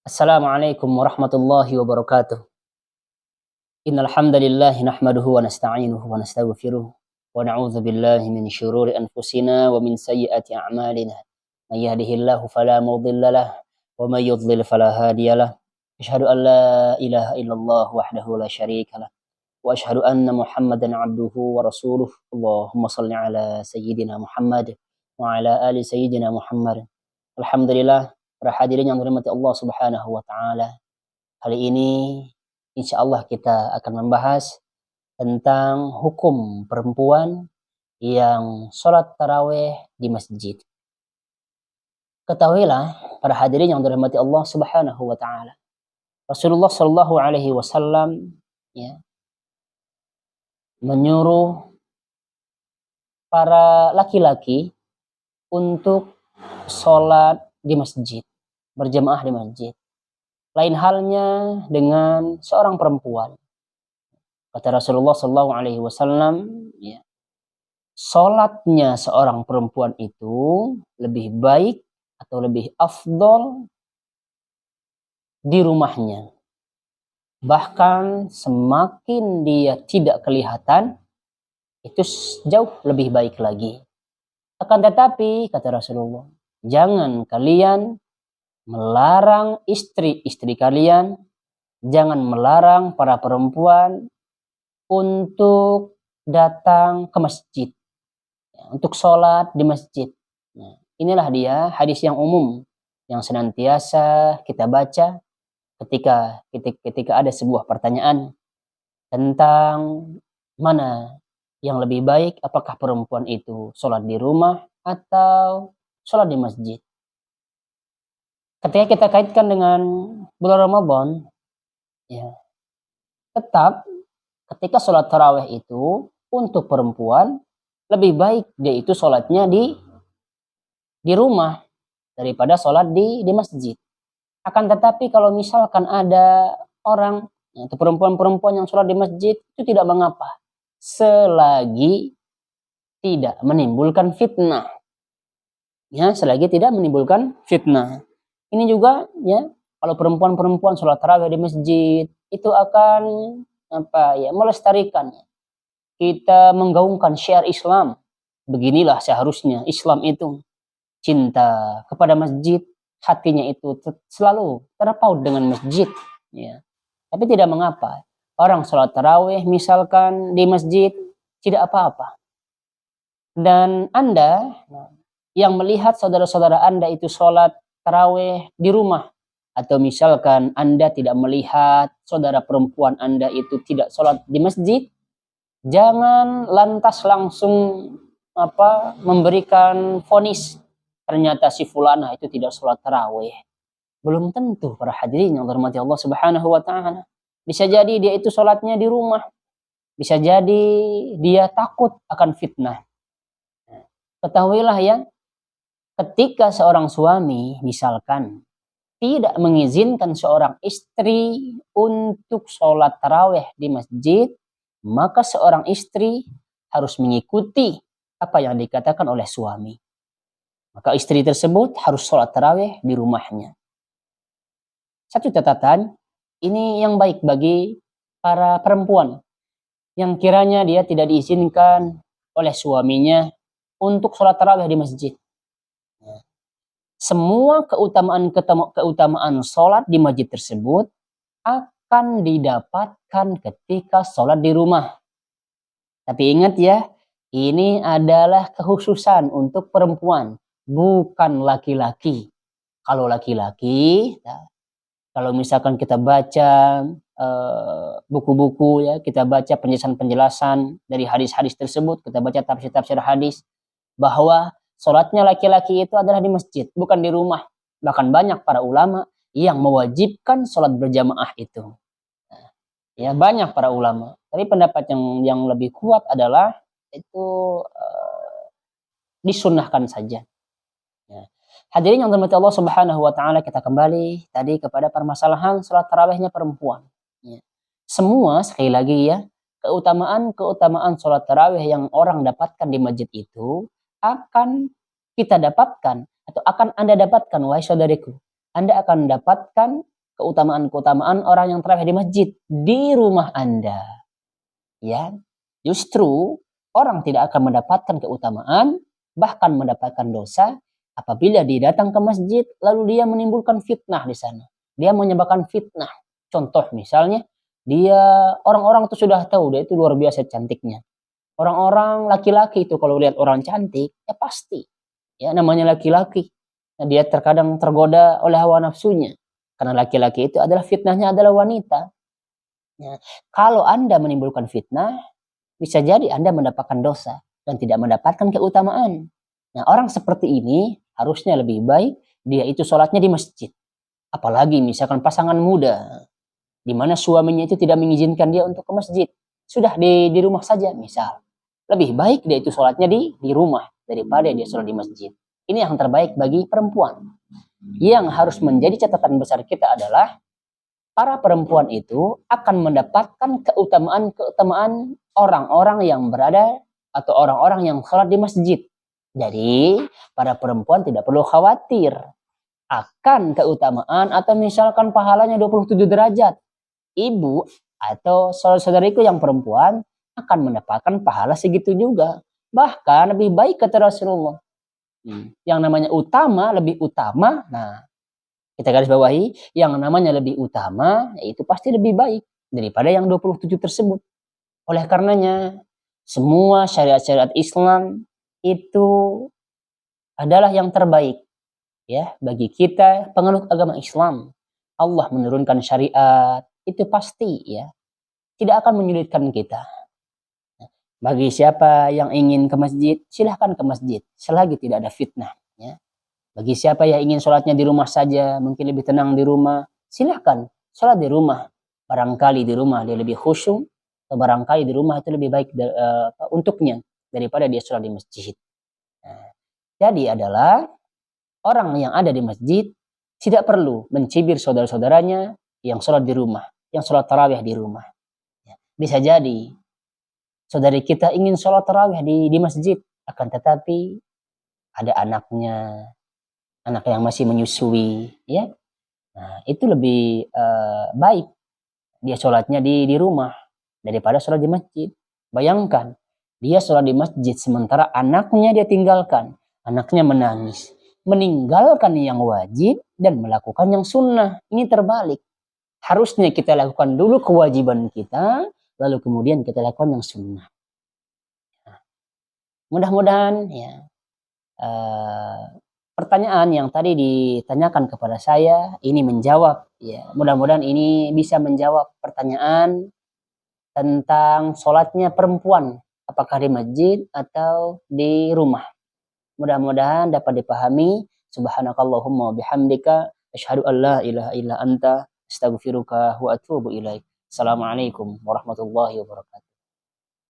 Assalamualaikum warahmatullahi wabarakatuh. Innal hamdalillah nahmaduhu wa nasta'inuhu wa nastaghfiruh wa na'udzu billahi min syururi anfusina wa min sayyiati a'malina. May yahdihillahu fala mudilla lahu wa may yudlil fala hadiyalah. Asyhadu an la ilaha illallah wahdahu la syarika lah wa asyhadu anna Muhammadan 'abduhu wa rasuluh. Allahumma shalli ala sayyidina Muhammad wa ala ali sayyidina Muhammad. Alhamdulillah, para hadirin yang dirahmati Allah Subhanahu wa taala. Kali ini insya Allah kita akan membahas tentang hukum perempuan yang sholat taraweh di masjid. Ketahuilah para hadirin yang dirahmati Allah Subhanahu wa taala. Rasulullah Shallallahu alaihi wasallam menyuruh para laki-laki untuk sholat di masjid, berjamaah di masjid. Lain halnya dengan seorang perempuan. Kata Rasulullah Shallallahu alaihi wasallam, sholatnya seorang perempuan itu lebih baik atau lebih afdol di rumahnya. Bahkan semakin dia tidak kelihatan, itu jauh lebih baik lagi. Akan tetapi, kata Rasulullah, jangan kalian melarang istri-istri kalian, jangan melarang para perempuan untuk datang ke masjid, untuk sholat di masjid. Inilah dia hadis yang umum yang senantiasa kita baca ketika ada sebuah pertanyaan tentang mana yang lebih baik, apakah perempuan itu sholat di rumah atau sholat di masjid. Ketika kita kaitkan dengan bulan Ramadan, tetap ketika sholat taraweh itu untuk perempuan lebih baik dia itu sholatnya di rumah daripada sholat di masjid. Akan tetapi kalau misalkan ada orang atau perempuan-perempuan yang sholat di masjid, itu tidak mengapa selagi tidak menimbulkan fitnah. Selagi tidak menimbulkan fitnah. Ini juga kalau perempuan-perempuan sholat tarawih di masjid itu akan melestarikan. Kita menggaungkan syiar Islam. Beginilah seharusnya Islam itu. Cinta kepada masjid, hatinya itu selalu terpaut dengan masjid. Tapi tidak mengapa. Orang sholat tarawih misalkan di masjid tidak apa-apa. Dan Anda yang melihat saudara-saudara Anda itu sholat tarawih di rumah, atau misalkan Anda tidak melihat saudara perempuan Anda itu tidak sholat di masjid, jangan lantas langsung memberikan vonis ternyata si fulana itu tidak sholat tarawih. Belum tentu para hadirin yang dirahmati Allah Subhanahu wa taala. Bisa jadi dia itu sholatnya di rumah, bisa jadi dia takut akan fitnah. Ketahuilah ketika seorang suami misalkan tidak mengizinkan seorang istri untuk sholat tarawih di masjid, maka seorang istri harus mengikuti apa yang dikatakan oleh suami. Maka istri tersebut harus sholat tarawih di rumahnya. Satu catatan, ini yang baik bagi para perempuan yang kiranya dia tidak diizinkan oleh suaminya untuk sholat tarawih di masjid. Semua keutamaan sholat di masjid tersebut akan didapatkan ketika sholat di rumah. Tapi ingat ini adalah kekhususan untuk perempuan, bukan laki-laki. Kalau laki-laki, kalau misalkan kita baca buku-buku kita baca penjelasan-penjelasan dari hadis-hadis tersebut, kita baca tafsir-tafsir hadis, bahwa sholatnya laki-laki itu adalah di masjid, bukan di rumah. Bahkan banyak para ulama yang mewajibkan sholat berjamaah itu. Banyak para ulama. Tapi pendapat yang lebih kuat adalah itu disunnahkan saja. Hadirin yang dirahmati Allah Subhanahu wa taala, kita kembali tadi kepada permasalahan sholat tarawihnya perempuan. Semua sekali lagi keutamaan sholat tarawih yang orang dapatkan di masjid itu akan kita dapatkan atau akan Anda dapatkan, wahai saudariku. Anda akan dapatkan keutamaan-keutamaan orang yang tarawih di masjid di rumah Anda. Ya, justru orang tidak akan mendapatkan keutamaan, bahkan mendapatkan dosa apabila dia datang ke masjid lalu dia menimbulkan fitnah di sana. Dia menyebabkan fitnah. Contoh misalnya, dia orang-orang itu sudah tahu dia itu luar biasa cantiknya. Orang-orang laki-laki itu kalau lihat orang cantik, ya pasti. Ya namanya laki-laki. Nah, dia terkadang tergoda oleh hawa nafsunya. Karena laki-laki itu adalah fitnahnya adalah wanita. Ya, kalau Anda menimbulkan fitnah, bisa jadi Anda mendapatkan dosa dan tidak mendapatkan keutamaan. Nah, orang seperti ini harusnya lebih baik dia itu sholatnya di masjid. Apalagi misalkan pasangan muda, di mana suaminya itu tidak mengizinkan dia untuk ke masjid. Sudah di rumah saja misal. Lebih baik dia itu sholatnya di rumah daripada dia sholat di masjid. Ini yang terbaik bagi perempuan. Yang harus menjadi catatan besar kita adalah para perempuan itu akan mendapatkan keutamaan-keutamaan orang-orang yang berada atau orang-orang yang sholat di masjid. Jadi, para perempuan tidak perlu khawatir akan keutamaan atau misalkan pahalanya 27 derajat. Ibu atau saudara-saudariku yang perempuan akan mendapatkan pahala segitu juga. Bahkan lebih baik kata Rasulullah. Yang namanya utama, lebih utama. Nah, kita garis bawahi, yang namanya lebih utama, itu pasti lebih baik daripada yang 27 tersebut. Oleh karenanya, semua syariat-syariat Islam itu adalah yang terbaik ya bagi kita penganut agama Islam. Allah menurunkan syariat, itu pasti ya tidak akan menyulitkan kita. Bagi siapa yang ingin ke masjid, silahkan ke masjid selagi tidak ada fitnah ya. Bagi siapa yang ingin sholatnya di rumah saja, mungkin lebih tenang di rumah, silahkan sholat di rumah. Barangkali di rumah dia lebih khusyuk, atau barangkali di rumah itu lebih baik untuknya daripada dia sholat di masjid. Nah, jadi adalah orang yang ada di masjid tidak perlu mencibir saudara-saudaranya yang sholat di rumah, yang sholat tarawih di rumah. Bisa jadi saudari kita ingin sholat tarawih di masjid, akan tetapi ada anaknya, anak yang masih menyusui, ya, nah itu lebih baik dia sholatnya di rumah daripada sholat di masjid. Bayangkan dia sholat di masjid sementara anaknya dia tinggalkan, anaknya menangis, meninggalkan yang wajib dan melakukan yang sunnah. Ini terbalik. Harusnya kita lakukan dulu kewajiban kita, lalu kemudian kita lakukan yang sunnah. Nah, mudah-mudahan ya pertanyaan yang tadi ditanyakan kepada saya ini menjawab ya. Mudah-mudahan ini bisa menjawab pertanyaan tentang sholatnya perempuan, apakah di masjid atau di rumah. Mudah-mudahan dapat dipahami. Subhanakallahumma wa bihamdika asyhadu an la ilaha illa anta astaghfiruka wa atubu ilaik. Assalamualaikum warahmatullahi wabarakatuh.